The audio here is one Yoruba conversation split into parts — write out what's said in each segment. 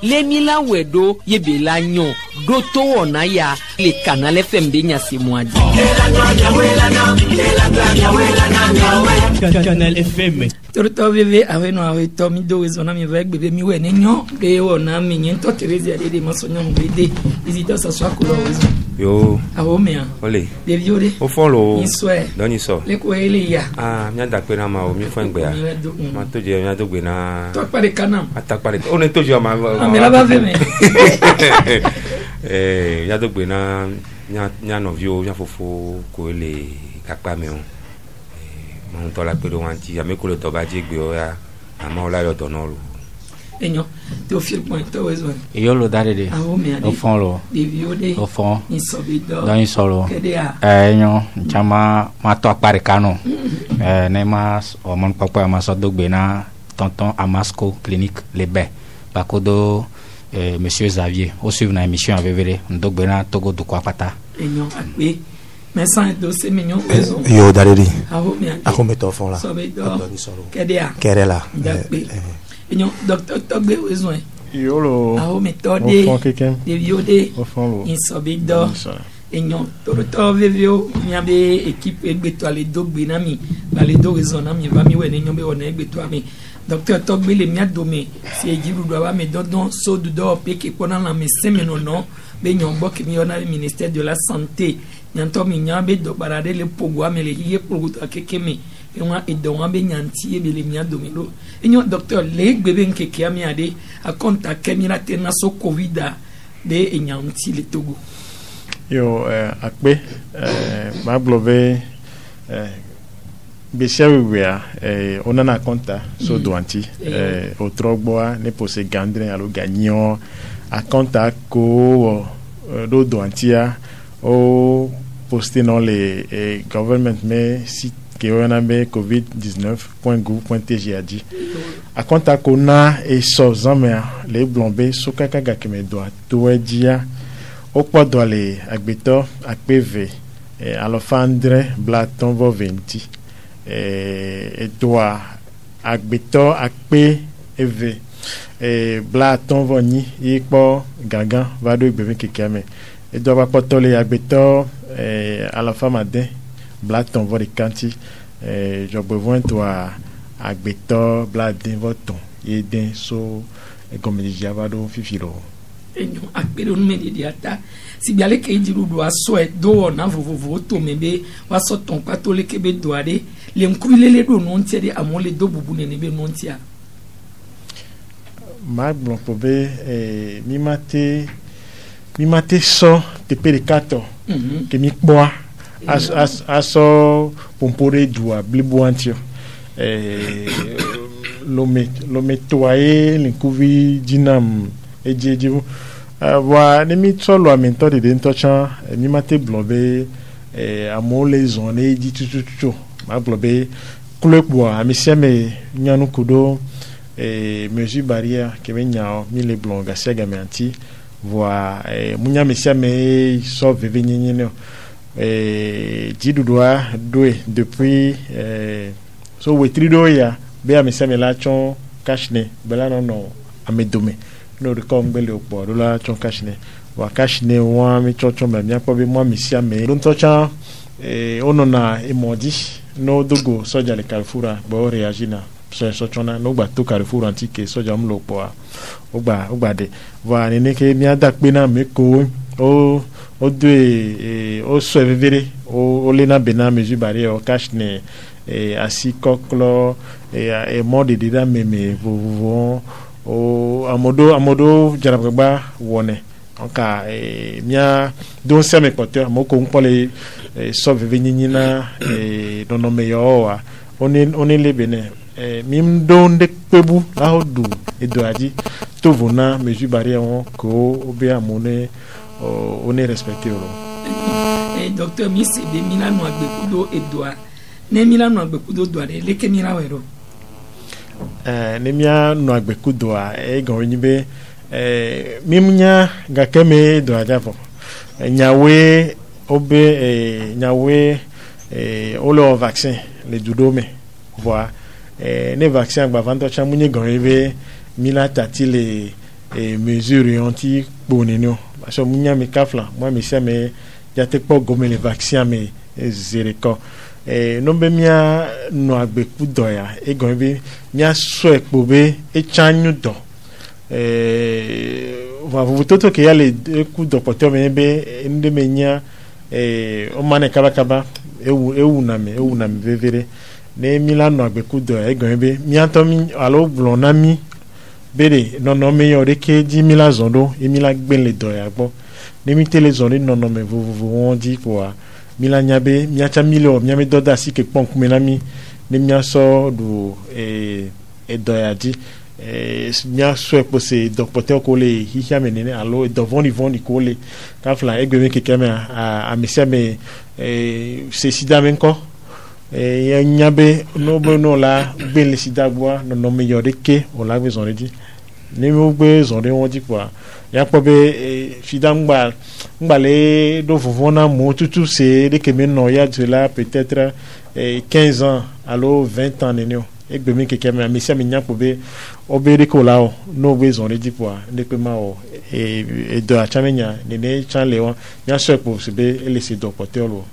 le mila wedo ye bela nyo do to wona ya le Canal FM de nya simwadi Canal FM Torto veve aveno aweto mi do zona mi vek bebe mi we nenyo be wona mi nyento Teresa de masonyo mbede visita sa swa ko yo awomea ole de viore o follow iswe doni so le ko ele ya nya da pe na ma o mi fo ngbe ya ma to je nya to gbe na to pare kanam atakpare o ne to je ma me la ba veme nya to gbe na nya no vio nya fofo ko ele kapa me o ma on to la pe do wanti ya me ko le to ba je gbe o ya ama o la yo to no lo enyo to fil point to wezo yo lo dare de au fond lo de viode au fond insobido dans solo enyo chama ma to apare kanu ne mas o mon papa ma so dogbe na tonton Amasco clinique les bains bakodo monsieur Xavier au suivre na émission avevere ndogbe na togo du kwa pata enyo akbe mais do se mignon wezo yo dare de ako meto fond la sobido solo kedea kerela enyo docteur togbe wezo yolo aho metode de viode au fond insobido enyo to vevio miabe équipe egbeto ale dogbe na mi bale do wezo na mi va mi we nenyo be wona egbeto ami docteur togbe le mia dome si ejiru do wa me dodon so do pe ke pona na me semeno no be nyombo ke mi ona ministère de la santé nyanto mi nyabe do barade le pogwa me le hiye pogu akeke me enwa edonwa be nyanti e be le mia domino enyo docteur le gbebe nkeke ami ade a konta kemira tena so covid be enyanti le togo yo akpe ma blove be shewia onana konta so doanti o trogboa ne pose gandre alo ganyo a konta ko do doantia o posté dans les government mais site que on a mis covid19.gouv.tg a dit à compte kona et so zamea les blombé so kaka ga keme do to dia o podo le agbeto akpv alofandre blaton vo 20 et doa agbeto akpe eve blaton vo ni ipo gagan va do gbeve kekame et doit pas les agbeto à la femme adin blaton vo de kanti j'ai besoin toi agbeto bladin voton et den so comme les javado fifilo enyo akpere on me de ata si biale ke jiru do aso e do na vovovo to mebe waso ton pato le kebe do ade le nkrulele do non tiede amole do bubu ne be non tia ma blon pobe mi mate so te perikato ke mi boa aso pompore dua blibuantio lo metoye linkuvi dinam ejejivu wa ne mi solo amento de dentocha mi mate blobe amole zone di tututu ma blobe kulekwa amisiame nyanu kudo mesure barrière ke benya mi le blonga siaga menti voa munya mesiame so veve nyenye jidudoa doe depuis so wetrido ya be amesiame la chon kashne bela no amedome no de comme bele opo do la chon kashne wa kashne wa mi chocho me mi apo be mo mesiame don tocha onona emodi no dogo soja le kalfura bo reagina so chona no gba to Carrefour antique soja mlo po ogba de wa ni ke mi adakpe na me ko o de o so vivere o le na bena mesure barrière o cash ne asi koklo e mode de da meme vovo o amodo jarabba wone onka mia don se me porteur mo ko npo le so vivere nyina dono me yo wa oni le bene mim don de pebu la hodu edoaji to vona mesure barrière on ko obe amone on est respecté docteur Miss de Milano agbekudo edoa ne Milano agbekudo doa le ke mira wero ne mia no agbekudo e gan nyibe mimnya ga keme doa jafo nyawe obe nyawe olo vaccin le judome voilà ne vaccin gba vanto cha munye gan ebe mila tati le mesure anti bonino parce que munya mi kafla moi mi se me jate po gomme les vaccins me zereko nombe mia no agbe kudoya e gombe mia so epo be e chanyu do va vous toto que ya le coup de porteur me be inde menya o mane kaba ewu na me vevere ne milano agbe kudoya e gombe mia to mi alo blonami bere nono me yore ke 10,000 zondo e mila gbenle doya gbo ne mi tele zondo nono me vous on dit quoi mila nyabe miacha milio miame doda si ke pon kumenami ne mia so du doya di mia so pose do pote ko le hihia menene alo do vondi ko le kafla egbe ke keme a mesia me se sida menko nyabe no bono la gbenle sida gbo no me yore ke o la gbe zonre di ne mi gbe zonre won di quoi ya pobe sida ngbale do vovona mo tutu c'est de que maintenant ya de là peut-être 15 ans allo 20 ans nenio egbe mi keke me mesia mi nya pobe obere ko lao no gbe zonre di quoi de que ma o et de achamenya ne chanle won ya so po se be ele se do porteur lo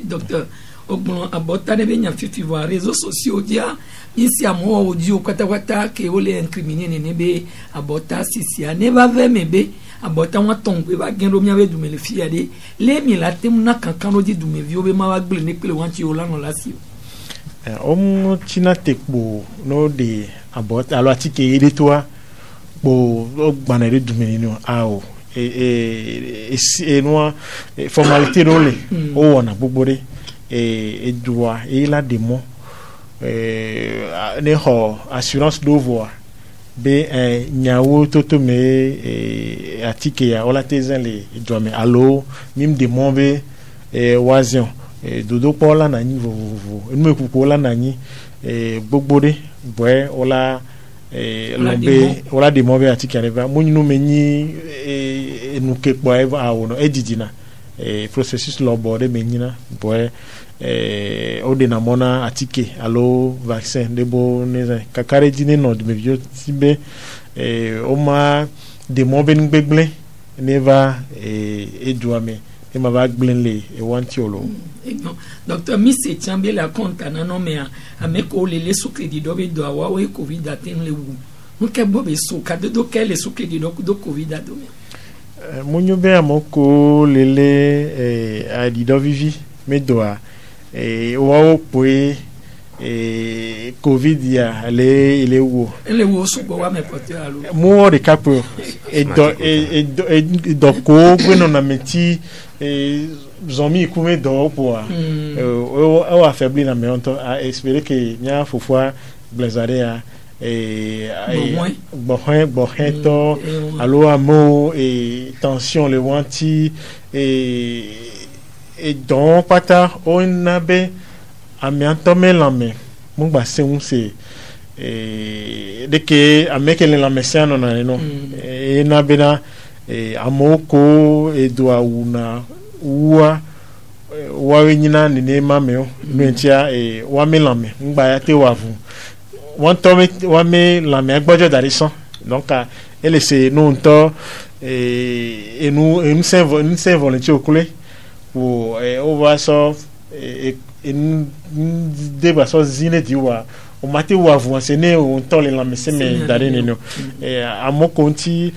docteur ogbon abota de benya fifi voir réseaux sociaux dia ici à moi audio kwata ke ole incriminer ne be abota sisi ne ba ve mebe abota wa tongwe ba gendo mia be dumele fia de le mi la tem na kankan odi dume vi obe ma wa gble ne pele wan ti ola no lasi o china tekbo no de abota alo ati ke ede to bo gbana de dumele no ao no formalité no le o wona gbogbo et droit et la démon ne ho assurance d'ovoir be nyawo toto me atike ya ola tezen le do me allo mim démon be wazion dodo pola na ni vovo enu ekuko la na ni gbogbo de boy ola lombe ola démon be atike areva munyu me ni enu kepo eva awono edidina processus lobo de menina boy o de na mona atike allo vaccin de bo ne kakare dine no de mevio tibe o ma de mo ben gbegble neva edouame e ma va gbenle e wantiolo docteur Missé Chambe la compte na no me ameko le sous crédit do be do awa we covid atem le wu mo ke bo be sous ka do kele sous crédit do covid do me munyo be amoko lele adido vivi medoa o poe covid ya le wo so go wa me pote alo mo de capo do ko gweno na meti zomi kume do po o affaibli na me onto a espérer que nya fofua blazarea bon to alo amo tension le wanti et donc pata on abe amiantome lame mungba se unse de que amekele lame siano na no na bena amoko edwa una wa wenyina ni mame no entia wa melame ngba ya te wavu won to wa me lame agbojo darison donc elle c'est non to et nous c'est volontiers okule pour on va so in débat so zine diwa o mate wa vous enseigner on tole la meseme darene no amoko nti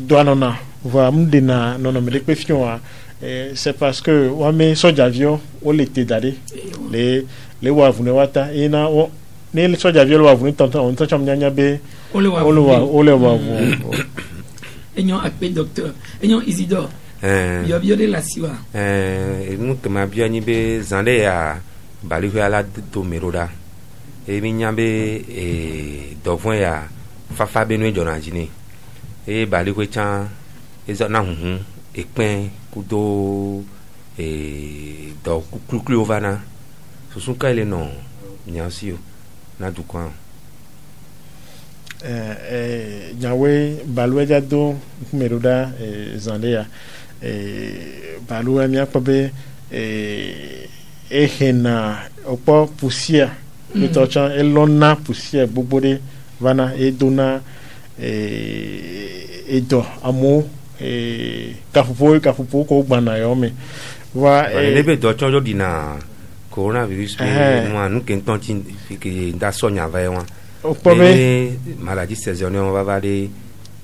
doanona va mdena non me depefion c'est parce que wa me soja avion o l'été dare les wa vous ne wata ina ne le soja avion wa vous tonton on tonton nyanya be o le wa vous enyo akpe docteur enyo Isidore yo bio de la siwa nous que ma bio ni be zande ya bali ko ala to meroda e mi nyambe dovon ya fafa benu jonajini e bali ko chan e zona hunhun e pen kudo do kuklu ovana so sun ka ile no nyasio na dukwan nyawe balwe jado meroda zande ya balwe mi akobe ehena opo poussière le torchan elona poussière bobode vana edona edo amo kafupo ko gbana yo me wa lebe do chonjo dina coronavirus moi nous kenton tin que da sonya va wa maladie saisonnière on va parler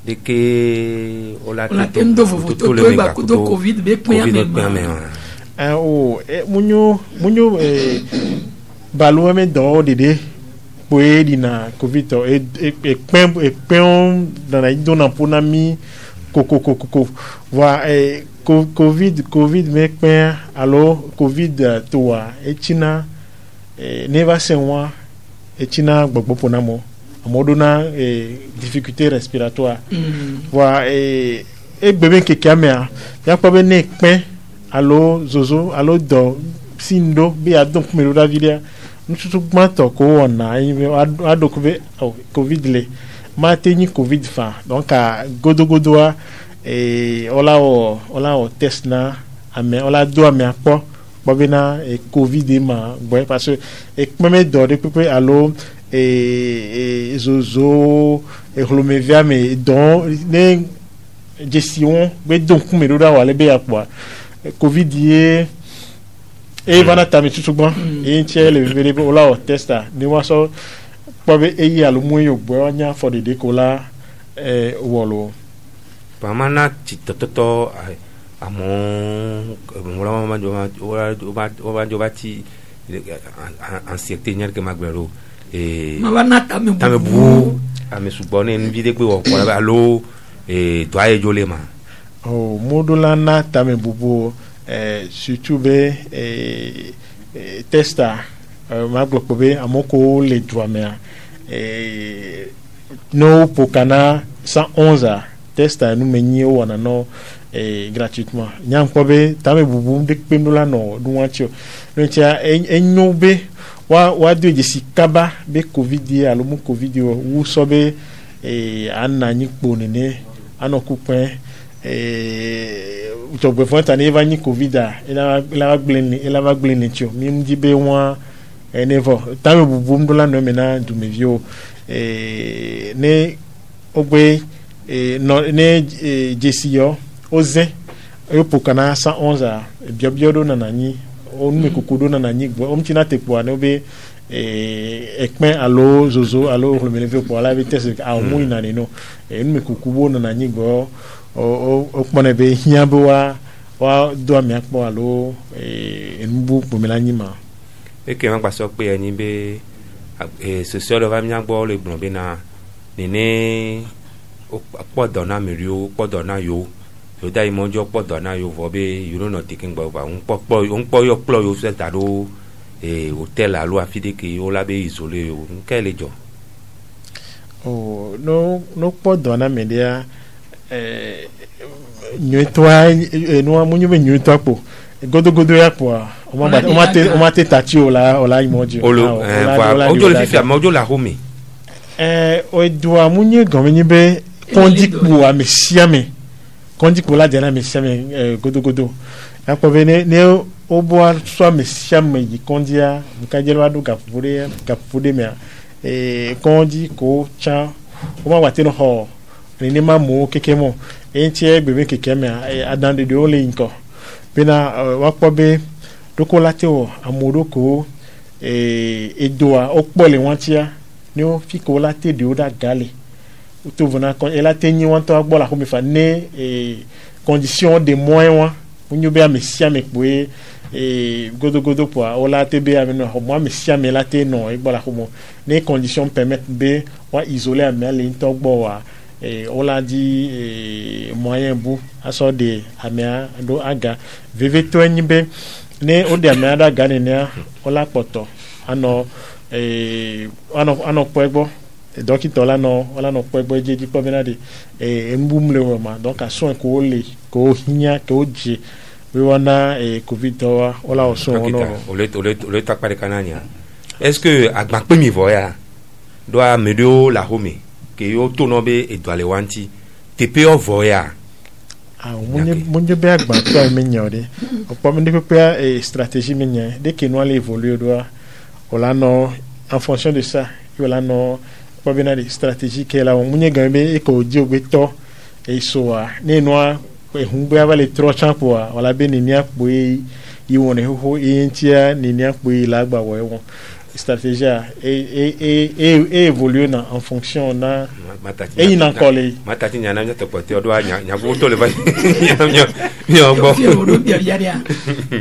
de que ola tendo to ba ko do covid be pya me munyo balu me do de poe dina covid to e pem dans la dona ponami koko wa covid me pem alors covid toa e china neva senwa e china gbogbo ponamo amodona difficulté respiratoire wa bebe kekamea ya pa be ne pem alo zozo alo do sindo be adon kumelo da vida ntutu gbanto ko ona adokube covid le ma teni covid fa donc a godogodo a ola o test na ame ola do ame apo bobina covid ma boy parce que meme do de pepe alo zozo glomevia me don ne gestion be donc kumelo da wale be apo covid ye vana tami tutugba le vele ola o testa ni wa so pobe eyi alumu yo gbo anya for the day kola wolo pamana titoto amon mola mama jo bati en secteur que magbero mabana tami bu ame subone nvide pe wo kola alo to aye jolema modula na tami bubu surtout be testa maglokobe amoko le droit no pokana 111 testa nu menyi wana no gratuitement nyankobe tame bubu de pemdola no duwancho no tia enyobe wa de jisikaba be covid alomu covid wu sobe ananyi kponene anokupen to be font ani va ni covid ela va gbleni tio mi mdi be wa nevo tame bubu mdola no mena du mevio ne ogbe no ne jesio ozen yo pokana 111 biobiodo na nani onu mekukudo na nani gbo omtina tekwa no be ekmen alo zozo alo relevez pour la vitesse a mu ina ni no enu mekukubo na nani gbo o pone be hiabo wa do ami akpo alo enbu pomelani ma que ma paso pe ani be social va mi agbo le gbon be na nene po dona merio po dona yo dai monjo po dona yo vo be you no taking gbo ba un po yo plo yo se tado hotel alo afide ke yo la be isolé yo nkele jo no po dona media nyetwa no amunyu be nyetwa po godogodo ya po o ma te tati ola imoji ojo le fifi ama ojo la home o do amunyu gomenyi be kondiku amesiame kondiku la dena mesiame godogodo ya po be ne obo so amesiame yi kondia mkajelo adu kafude me kondi ko cha o ma wate no ho ni ma mo kekemo entie gbebe kekeme adande de ole nko bina wapobe doko lateo amodoko edoa okpole wantia ni o fiko late de oda gale to vona kon elate nyi wan to agbola ko me fa ne condition de moyen wa unyu be amesia me pe godogodo po ola te be ameno ho mo amesia me late no egbola ko mo ne condition permettre be wa isoler amele to gbo wa on l'a dit moyen bout à sort de amea do aga veve to enyibe ne o de amea da gane ne o la poto ano poegbo docteur la no poegbo je di pomena de mbum le ma donc a soin ko le ko hinya ko je we wana covid to o la o so ono o le takpare kananya est-ce que agba pe mi voya doit medio la home que yo tono be edwale wanti tepe o voya munye be agba to menyore opo me de pe stratégie menye de que nous aller évoluer doit on la no en fonction de ça il la no pas bien des stratégies que là on munye gambe e ko di obeto e so a ne noa e humbe ava le trocha po a wala be ni akpo e won ho e ntia ni akpo e la gba wo won stratégie e évolue en fonction na e ina kole matati nyana nyato pote odo nya bo to le ba nyo bo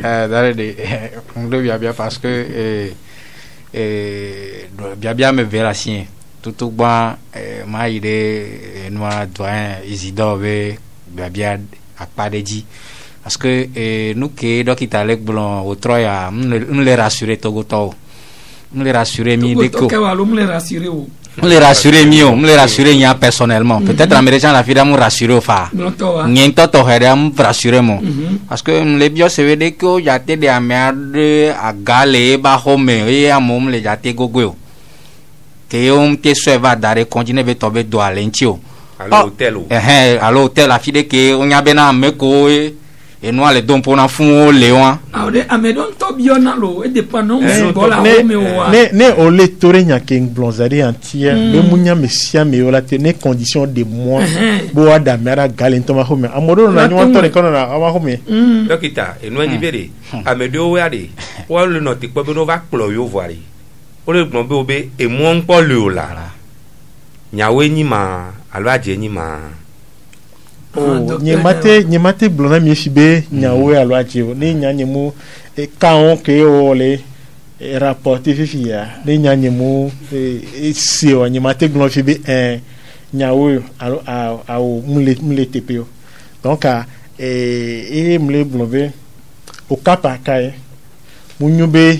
dare de on doit bien parce que bien me véracien tout bon ma idée noa doyen Isidore be bien a pas de dit parce que nous que dokita lek blon au troya on les rassurer togoto on les rassurer mi de ko on les rassurer mi on les rassurer nya personnellement peut-être américain la fille me rassurer fa niento to hera me rassurer mo parce que les bio se veut dire que jate de amerde a gale ba home e amom le jate gogo que on te se va dare continuer be tobe do alentio à l'hôtel la fille que on y a bena meko et nous les dons pour n'enfant Léon amedon to bionalo et dépendant bola ne o le torenya king blonzari entière le munya mesia me ola tene condition de moi bo ada mera galento ma home amodo na ni won to kono na ma home dokita e no libere amedo we ade o le no ti po be no va klo yo voari o le gbon be obe e mo npo le o la nyawe nyi ma alo aje nyi ma nyemate blona mi fibe nyawe alo aje ni nyanyemu e kaon ke o le rapporter fifia ni nyanyemu e si o nyemate blona fibe nyawe alo a mule tepeo donc mule blonbe au kapa kai munyube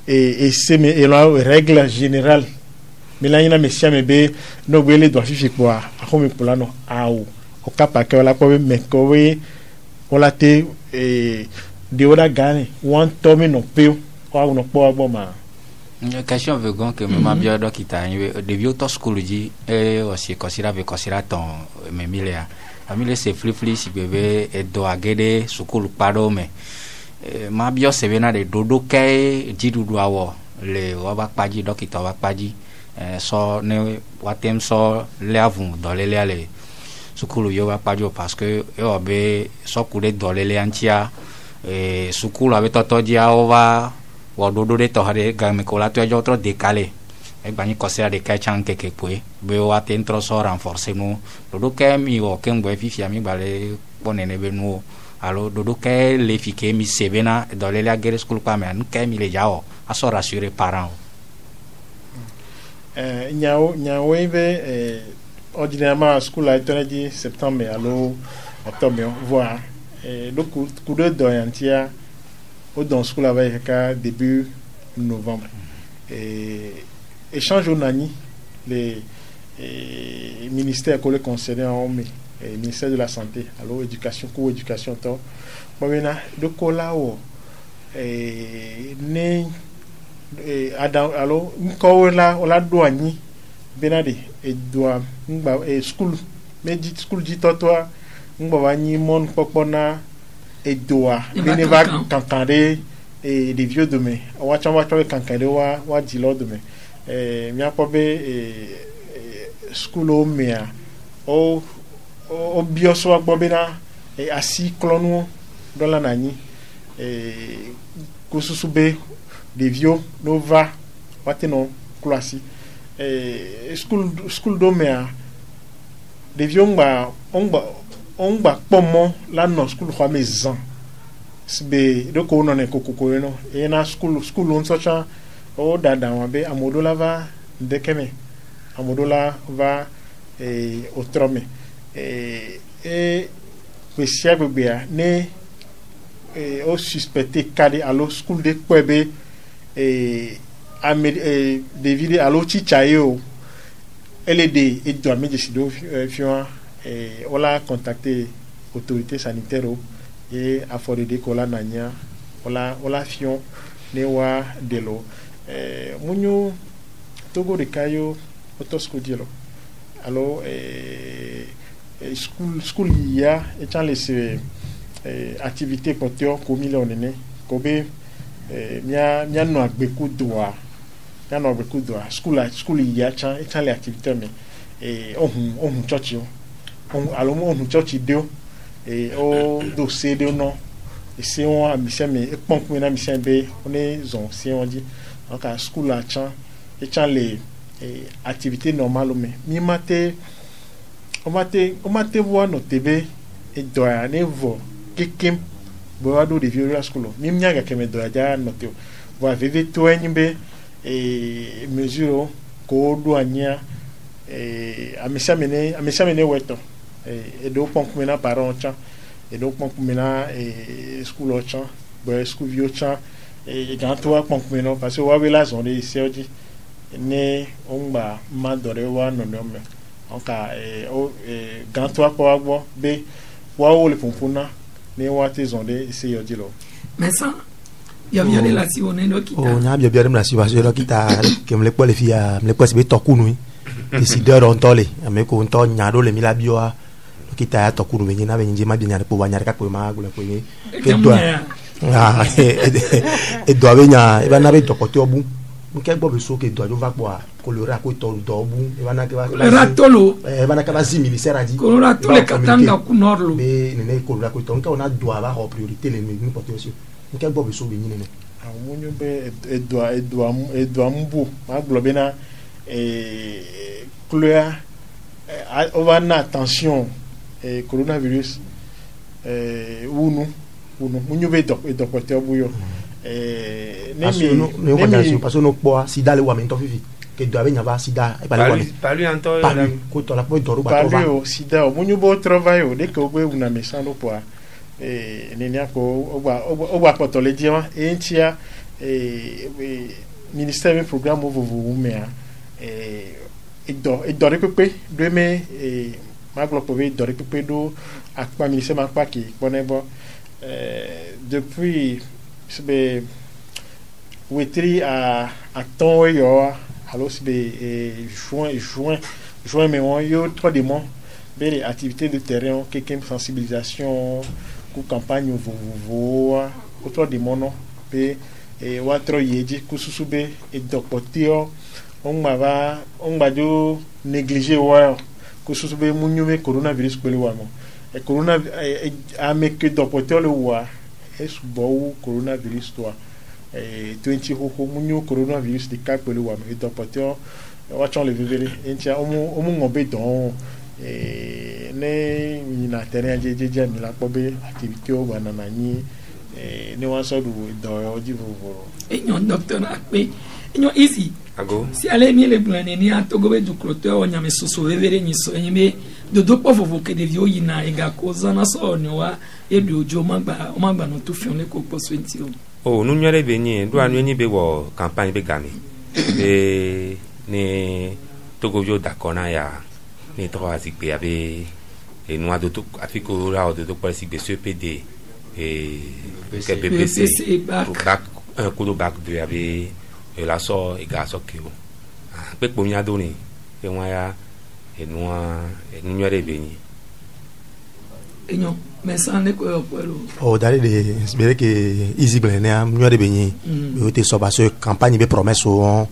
et c'est la règle générale milanyina mesia mebe no gbele do fifi kwa akomi polano awo o kapa ke la ko me ko we ola te de oda gane one tomi no pe o no po agboma question vegon que mama bia do kita de bio to school ji aussi considérer ton memilia amile se flifli si bebe e do agede school pado me ma bio se vena de dodo kai jidudu awo le wa paji do kita wa paji so ne watem so le avun do le ale sukulu yo wa pajo parce que yo be so kule do le antia sukulu ave toto dia ova wa dodo de to hare game ko la to yo otro décalé e bani cosera de kachan que pue be wa tentro so renforcer no dodo ke mi o ken bo fifi ami bale ponene be no alo dodo ke le fike mi sevena do le agere sukulu pa me an ke mi le jao a so rassurer parents nyawo be ordinairement à school a été dit septembre allo octobre voir donc coup de doyantia au dans school avec début novembre échange au nani les ministères collègues concernés en ministère de la santé allo éducation co-éducation to bon maintenant de cola o ne adam allo ko la douani benade e doa ngba school meji school ji totwa ngba wani mon popona e doa beneva kankande e de vieux de me wa chamba kankande wa dilo de me mi apobe school o mea o bioso agbobena e asi clonu dola nani kususube de vieux nova wateno klasi school do mea de vieux ngba pomo la no school kwa mezan sbe do ko no ne kokoko no e na school on socha o dada wa be amodola va dekeme amodola va otrome pesia gbegbe ne o suspecté kade allo school de kwebe David allo chichayo LD et doit me décider fion on a contacté autorité sanitaire et a foré de kola nanya on la fion ne wa delo munyo togo de kayo otosko dielo allo school ya et tant les activités côté ko milionné kobe mia no agbeku doa ya no be kudo school ya chan les activités mais ohun church yo ohun church deo o do se deo no se won amisa me pon kun na misa be oni zon se won di donc à school a chan les activités normales mais mi mate o mate wo no tebe e do ya ne vo kekem bo ado de vieux school mi mnyaga keme do ya no te va vivre to enbe mesure ko do anya amisa mene weto e do pon kun na parent chan et donc mon kumena school ochan boy school vieux chan et gantoa pon kumena parce que wa la zone ici odi ne onba madore wa no no me onka gantoa ko agbo be wa o le pompona ne wa te zone ici odi lo mais ça ya bien la si on est no kita nya bien la si wa so kita que me le po le fia me le po se be tokunu décideur on tole ame ko on to nya do le mi la bioa kita ya tokunu benye na benye ma binya po banya ka ko ma gule ko ni ke do e do benya e bana be tokoto obu nke gbo be so ke do ajo va po a kolora ko to do obu e bana ke ba ratolo e bana ka ba zimi li sera di kolora to le katanga ku norlo be ne kolora ko to nke ona do aba ho priorité le ni porter aussi nke gbo be so benye ne amunyo be e do mbu ma globe na couleur on va na attention coronavirus unu munyu be docteur buyo parce que no po sida le wa men to fifi que do ave nyaba sida e palu anto ko to la po do ba to palu sida munyu bo travail de ko be una mesano po nenia ko ogba poto le dia entia ministère programme vous mea et do repepe de me maglo pove do repepe do akpa ministère makpa ki bonebo depuis c'est wetri à temps yo alors c'est juin mais on yo trop de mois des activités de terrain quelques sensibilisation ou campagne vous autour de mono pe et watro yeji kususube et dokotio on va do négliger wa kususube munyume coronavirus ko le wa mo e corona a me que dokotio le wa es bo coronavirus toi 20 ho munyu coronavirus de ka ko le wa mo e dokotio wa chon le vivere entia o mu ngobe don ne na terrain jeje mi la pobe activité o banana ni ne wa so do oji vovoro enyo docteur akpe enyo easy ago si ale mi le blane ni atogo be du cloteur o nyame soso vevere ni so nyime do do po vovo ke de vio yina ega koza na so ni wa e bi ojo magba no to fion le ko po 20 o nu nyare be ni do anu ni be wo campagne be gami ni togo jo dakona ya ni to azikpe abe e no ado to afiko ra o de to pa sikpe CPD que BBC bac un coup de bac de avait la so et gaso que pe po nya do ni e won ya e nu nyare be ni enyo mais ça ne ko pelo o dale de espérer que easy blene am nyare be ni o te so ba so campagne be promesse o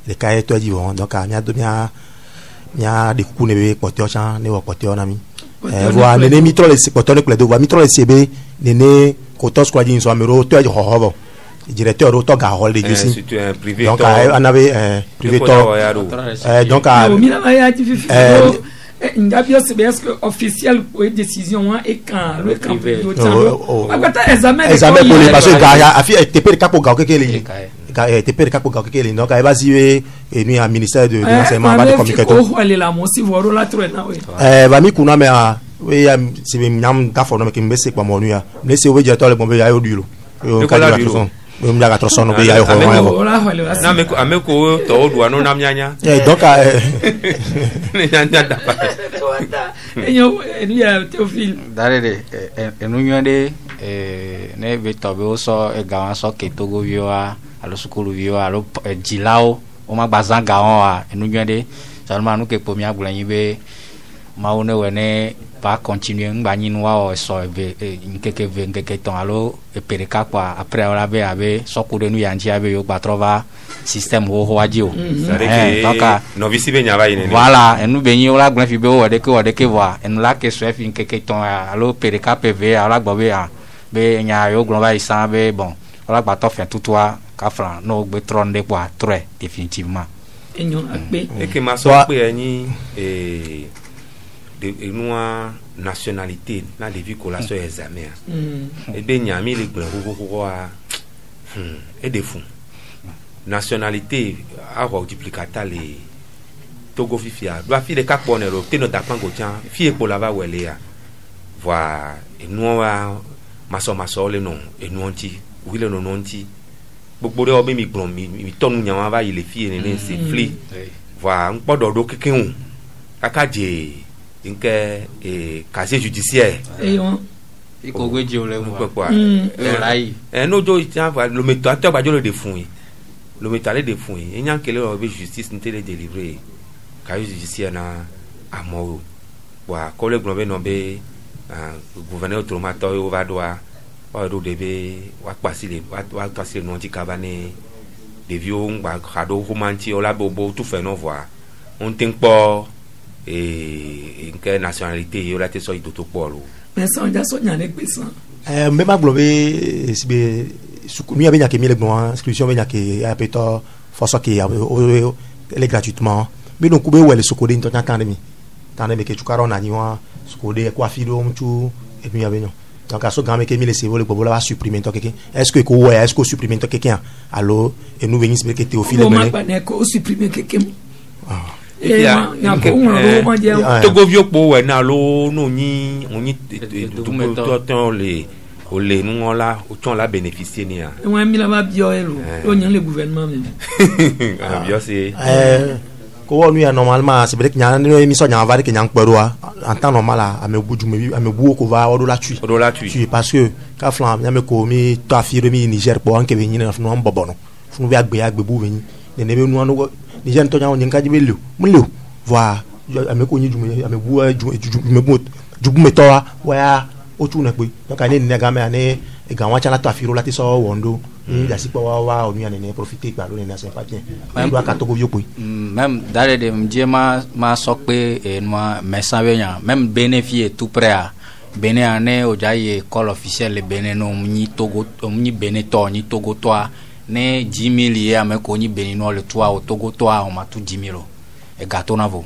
le kai to di won donc a mia de ku ne be potio chan ne wo potio na mi voilà ne mitro le potio le do wa mitro le cb ne ko to squad in so amero to di hoho directeur au to ga hol de jusi c'est un privé donc on avait privé to donc ngabio c'est bien que officiel pour décision et quand le campagne agata examen pour les parce que ga afi te per capo ga kekele ga te per capo ga kekele donc ai basi et ni a ministère de l'enseignement ba de communication oh elle la mo si voro la trop na we ba mi kuna me a we si me nyam da fo no me ke mbese kwa monu ya me se we directeur le bombe ya odulo yo ka la troson me mdaga troson no be ya ho na me ko ameko to odua no nam nyanya donc ni nyanya da pa enyo ya Théophile dare de enunyo de ne betobe oso e gawan so ke togo vioa alo sukulu vioa alo jilao o ma bazanga on a enunyo de salma nu ke pomia bulanyi be maune wene va continuer ngbanyi noa o so nkeke ton alo pereka kwa après on be ave sokure nu yanji ave yo batrova système ho waji o donc novice be nyaba ine voilà enu be nyi ola glan fi be o de ke voir enu la ke so fi nkeke ton alo pereka pv ala gbobe a be nya yo glon va isan be bon ola gbato fin tout toi ka fran no gbe tron de kwa très définitivement enyo akpe et que ma so pe ni de noa nationalité na de vie collation examen et ben nyami le gbe ko et de fou nationalité a multiplicata les Togo fifia doit fi de ka ponero te no tapan go tian fi e ko lava wele ya voir et noa maso le non et non ti oui le non ti gbogbo de obi mi gbon mi tonu nyawa va ile fi ene se fli voir un podo do kekun akaje nke casier judiciaire iko gweje ole mo kwa no jo tian va le meto ato ba jo le defun le meto ale defun enyan kele obi justice ntele délivrer casier judiciaire na amo wa collègue no be no be gouverneur automato o va doa o debe wa pasile wa pasile no ti kabane de vieux ngba khado romanti o la bobo tout fait non voir on tempo nke nationalité yo la te so itoto polo mais ça on ja so nyane pesa me ma globe sibe mi abenya ke mi le bon inscription benya ke apeto forso ke ele gratuitement mais donc kube wele sokode into tande mi ke chukaro na niwa sokode kwa fido mchu et mi abenya donc à ce grand mec qui me laisse voler pour la supprimer toi quelqu'un est-ce que ouais est-ce que supprimer toi quelqu'un alors et nous venons que Théophile mais pas ko supprimer quelqu'un et ya ko on va dire Togo vieux po ouais na lo no ni on ni tout les o le nous là autant la bénéficier ni a ouais mi la va bio elo o nyan le gouvernement même bio c'est ko nu ya normalement c'est vrai que nyana no émission nyana va que nyang peroa en temps normal a me bu ko va o do la tu parce que ka flan nyame ko mi to afire mi Niger po anke be nyina no mbobono funu bi agbe bu be ni ne be nu anu Niger to nyawo nka jibe lu mu lu voir ame ko nyi jume ame bu jubu me to wa o tu na pe donc ani ne ga me ani e ga wa chala to afire la ti so wondo ni da si po wa o mi ani ne profiter gba lo ni na se pa bien même do aka to go yo pe même dans de mjema ma sokpe e no message nya même bénéfice tout prêt à Bénin ane o jaye call officiel le Bénin no ni Togo ni Bénin to ni Togo to ne 10,000 ye ame ko ni Bénin no le to o Togo to o ma tu 10,000 e gato na vo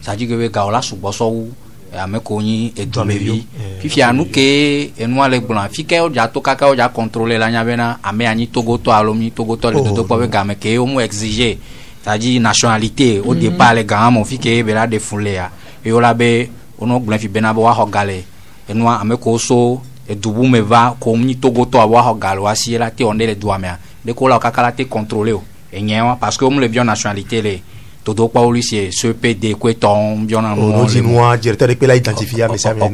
ça dit que we ga ola subo so wu ame ko ni e do mevi fifi anu ke enu ale blanc fi ke o ja to kaka o ja contrôler la nya bena ame ani Togo to alo ni Togo to le to po we ga me ke o mo exiger ça dit nationalité au départ les gars mon fi ke be la de foule ya e o la be ono blanc fi bena bo wa hogale enu ame ko so e dubu me va ko ni Togo to wa hogale wa si la te onde le doa me de ko la kaka la te contrôler o e nyewa parce que o mo le bien nationalité le todo pa oli c'est ce PD ko ton bien en on dit moi directeur de la identifier mais ça mais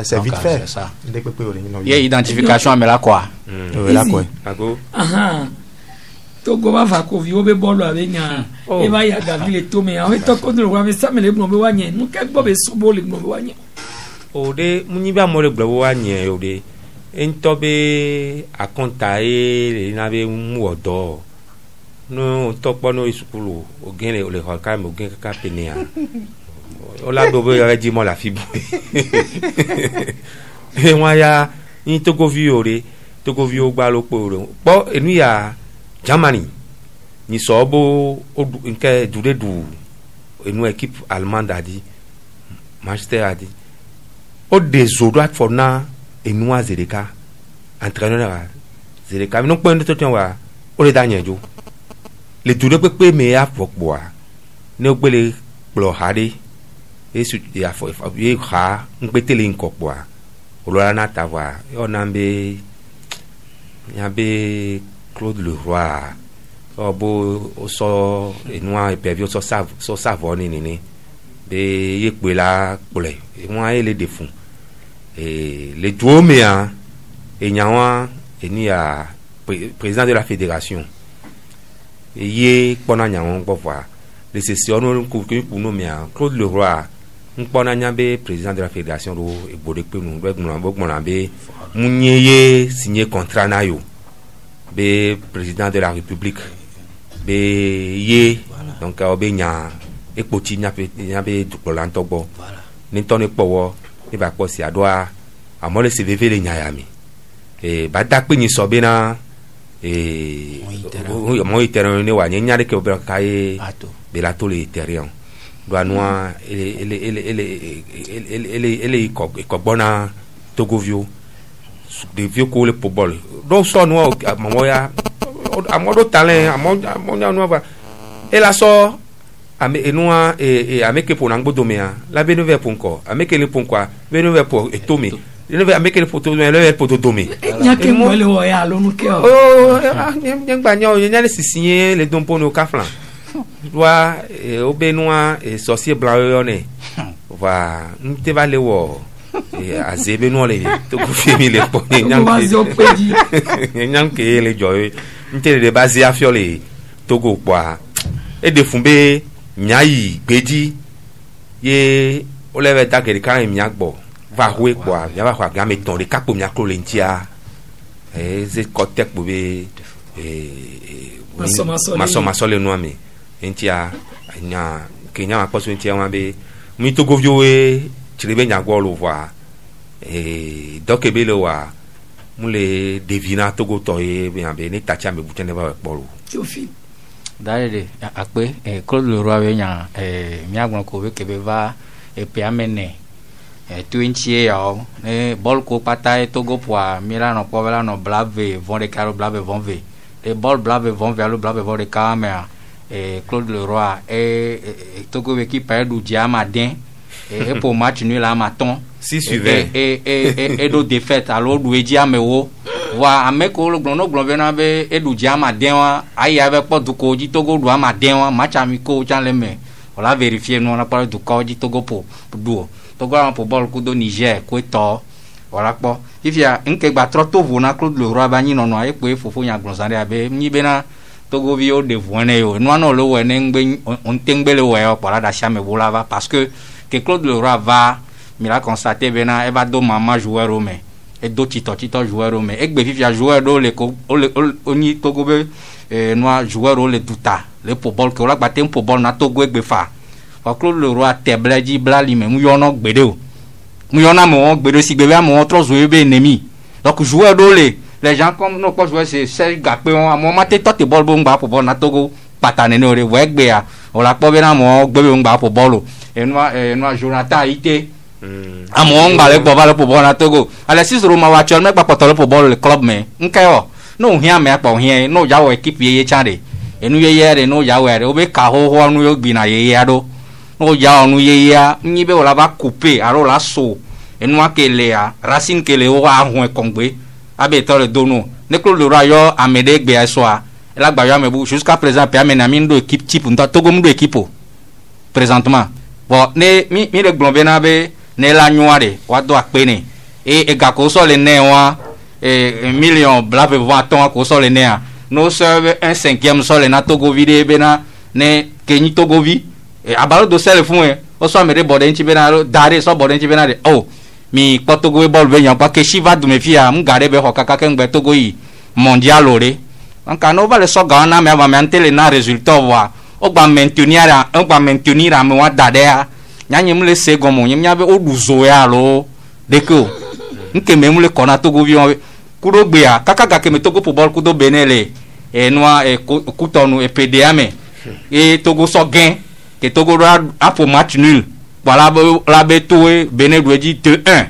c'est vite fait de ko il y a identification mais là quoi là quoi aha Togo va fa ko vi obe bolo avenya e va ya gavi le to me a to ko no wa me sa me le no be wanye no ke bo be so bo le no be wanye o de munyi ba mo le gbo wanye o de ento be akonta e na be mu odo no topo no isukulu o gene o le ka mo gen ka penia o la do be ya di mo la fibu e wa ya ni Togo vi o gba lo po enu ya Germany ni sobo nke du enu équipe allemande a dit Manchester a dit o des droit for na enu azereka entraîneur zereka mi no pe ndo to wa o le danyejo le dure pepe me a pokboa ne ogbele glo hade esu ya fo ye ha ngbetele nkokboa olola na tawa o na mbe ya be Claude Leroy obo so enua epevio so savoni ni be yepe la pole e mo ele defun le duomea enyawa enia président de la fédération ye pona nyawo gbova les sessions no ku no mea Claude Leroy nkpɔna nya be président de la fédération do egbode pe nu do gbɔna be munye ye signé contrat na yo be président de la république be ye donc o be nya ekpoti nya be dukpɔla ntɔgbɔ ni tɔ ne kpɔwɔ ne ba kpɔ si adoa amɔ le cvv le nya ya mi ba da kpe nyi sɔ be na mɔ yi terrain ne wa nye nya de ke o be ka ye be la to le terrain do anua ele ikɔgbɔna togovio devio ko le pobɔl do sɔ nua amɔ ya amɔ do talent amɔ nya nua va ela sɔ ame enua ame ke po na ngbodomea la be no ve po nko ame ke le po nko be no ve po etomi le ve ame ke le po to le ve po to domi nya ke mo le wo ya lo nu ke o nya gba nya o nya le sisinye le dompo no kaflan doa obenua sorcier blanc yo ne va nte va le wo azebe no le to ko fi mi le po nyam ke le joy nte le base afiole togo kwa e de fumbe nyai gbeji ye o le ve ta ke kan mi agbo va hwe kwa ya va kwa ga me ton le kapo mi aklo le ntia ze kotek bo be maso le no ami entia nya kenya ma poso entia wa be mi to govio e chirebe nya gwo lo voa doke be lo wa mu le devina to go to e be ni tacha me butene ba polo Tiofi dale akpe Claude Leroy we nya mi agbon ko be ke be va e pe amene twinchie yo ne bol ko pata e togo poa Milano po vela no blave von de caro blave von ve e bol blave von ve alo blave von de camera Claude Leroy togo équipe e du diama den et pour match nul à maton 6-20 et do défaite alors du diama wo wa ameko lo glono glonvena be e du diama den wa ayi avec pas du ko ji togo du ama den wa match amico chan le me on l'a vérifié nous on a parlé du ko ji togo pour duo togo on pour ball kudo Niger ko to voilà po ifia nke gba troto vo na Claude Leroy ba nyi no no ayi pe fofo nya glonzande abe nyi be na togo vio de voine yo no no lo wene ngbe on tengbele we yo para da chame bolava parce que Claude Leroy va mi la constater bena e va do mama joueur o me e do tito joueur o me e gbe fifia joueur do le ko oni togo be no joueur o le tuta le pobol ke o la gba tem pobol na togo e gbe fa Claude Leroy tebleji blali me mu yo no gbede o mu yo na mo gbede si gbe mo tro zo be ennemi donc joueur do les gens comme no ko jouer c'est gapé on mo mate to te bol bo ngba pobol na togo patane no re we gbe ya o la po be na mo gbe be ngba pobol no Jonathan Ité amo ngba le gba le pobol na togo Alexis Roma wa chol me gba potole pobol le club me nkayo no hia me pa hia no ja wo equipe ye chande enu ye re no ja we re o be ka ho nu yo gbi na ye ya do no ja nu ye ya nyi be o la ba couper aro la so enu akele ya Racine kele o wa hun e kongbe abe tole dono ne Claude Leroy yo amede gbe asoa la gba yo amebu jusqu'à présent pe amena mi ndo équipe type nta togo ndo équipe présentement bon ne mi le glonbena be ne la nyoare wa do akpe ne e ga ko so le ne wa million blave vont ton ko so le ne a no serve un cinquième so le na togo vide be na ne kenyi togo vi abalo do sel fun o so amede bode nchi be na dare so bode nchi be na de oh mi kpotogo e ball be yan pa ke shiva du me fia mu gare be ho kaka ke ngbe togo yi mondial ore anka no vale so ga na me ava me antele na résultat wa o gba maintenir am wa dadea nyanyi mu le se gomo nyim nya be o duzo ya lo deko nke me mu le kona togo vi kudo gbe ya kaka ga ke me togo football kudo benele noa kutonu e PDA me e togo so gain ke togo a pour match nul voilà la betoé Benin doit dire 2-1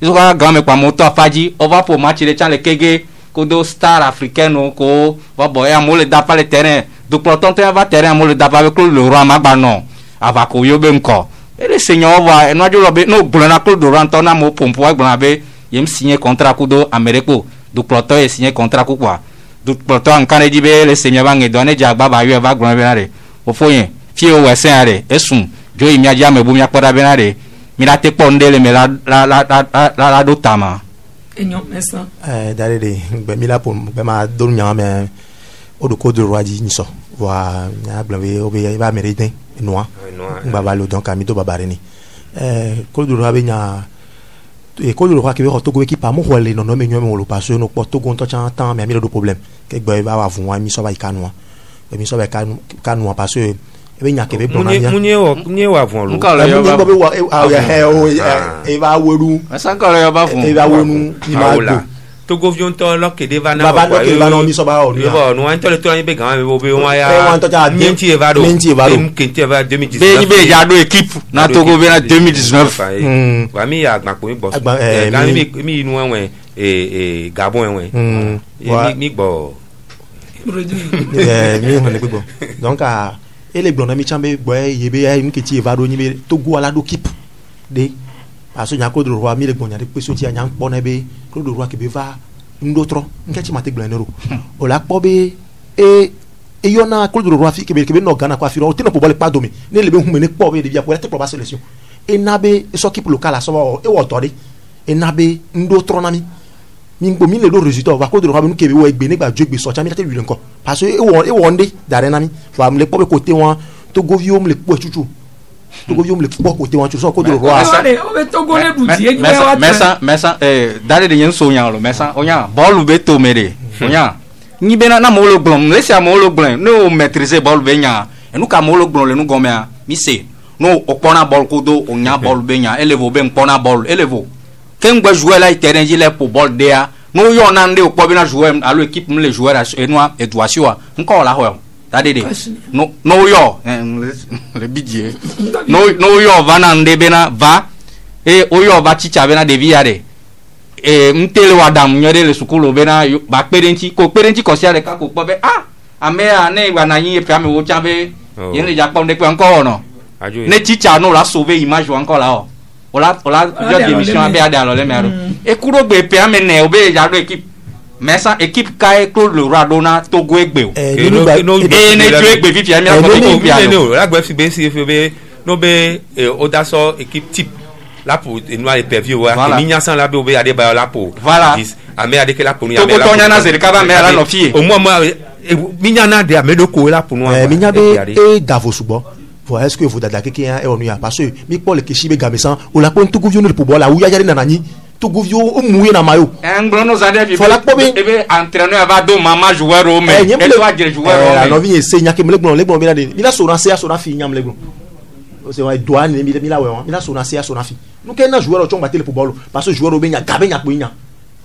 ils ont grand me pa moto afaji on va pour match de chan le kege kodo star africaine ko va boy amol le dapa le terrain donc pourtant va terrain amol le dapa avec le roi magba non ava ko yo be nko et le seigneur va no ajo be no blona Claude Leroy na mo pompo agba be yem signer contrat kudo americo donc pourtant e signer contrat ku quoi donc pourtant en kan di be le seigneur va ngedone jagba ba yo va gbon be na re o foyen fie o wesen are esun jo imi aja me bu mi akpada benare mi la te pondele me la do tama enyo mesa dale de be mi la pon be ma do nya me o do ko do roaji ni so wa nya blave o be ba mérite noa ngba ba lo donc ami do babare ni Côte d'Ivoire be nya Côte d'Ivoire ke be Togo équipe mo hole no no me nyo lo parce no po Togo to chan temps mais mi do problème ke gbe ba wa fun wa mi so ba ikanu mi so ba kanu parce que be nya ke be bon na munye wa fun lo nka lo yo ba be wa e ba woru asa nka lo yo ba fun e ba wonu ni ma go Togo vion to lo ke de va na ba ke va no mi so ba o ni ba no an to le to ni be gan be wa ya wan to ta menti evado menti evado 2019 be ni be ya do équipe na Togo be na 2019 wa mi ya agba ko mi bo gan mi inu enwe Gabon enwe mi gbo mi ho ne gbo donc ele gbona mi chambe boy yebe ya mi keti evado ni be Togo ala do keep de aso nya Côte d'Ivoire mi le gbonya de peso ti anya npo na be Côte d'Ivoire ke be va ndotro nketi mate gblonero o la po be e yona Côte d'Ivoire fi ke be no Ghana kwa fi o tino po bole pa domi ne le be hu me ne po be de bia pour te proba sélection e na be so keep local aso e wo tori e na be ndotro na mi ngbo mi le do résultat va Côte d'Ivoire nu ke be wo egbe ne gba jo egbe so cha mi te lu nko parce que e wo nde dare na mi fa me le po be côté wan Togo vi o me le po chuchu Togo vi o me le po côté wan chu so Côte d'Ivoire mesa dare de yen so nya lo mesa onya ball be to mere onya ni be na mo lo glom le sia mo lo glom no maîtriser ball be nya enu ka mo lo glom le nu gomea mi se no opona ball ko do onya ball be nya elevo be mpona ball elevo ken gba jouer la terrain ji le pour ball dia no yo na nde opo be na jouer alo équipe me le joueur enwa eduasio nko la ho dade de no yo le bidie no yo va na nde be na va e oyo va chicha be na de via de mtele wa dam nyore le sukulu be na ba perenti ko sia le ka ko po be ame ne wa na yin e pia me wo cha be yin le ja pon de pe encore no ne chicha no la sauver image encore là ola yo démission be ada lo le mero e kuro gbe pe ame ne obe ja do équipe mesa équipe kai Claude le Radona Togo egbe no ne jo egbe fi fi ame ko ko la gbe fi be si fi be no be odaso équipe type là pour nous aller pervers ouais minya sans là be obe ade ba là pour voilà ame ade ke là pour nous ame to nya na zeri ka ba me ala no fie au moins minya na de ame do ko là pour nous minya be e davo subo voilà est-ce que vous d'attaquer qui est on ya parce que mi Paul ke shibe gamesan o la pon Togo vion pour bola ou ya jari na nani Togo vion o mouye na mayo nglono zade fi voilà ko be ebe entraîneur va do mama joueur o me e to agire joueur o me la no vi ese nya ke me le gbon be na de mi la so ran se aso na fi nyam le gbon c'est ouais douane mi la ouais mi la so na se aso na fi nous ken na joueur o chon batele pour bolo parce que joueur o be nya gabe nya po nya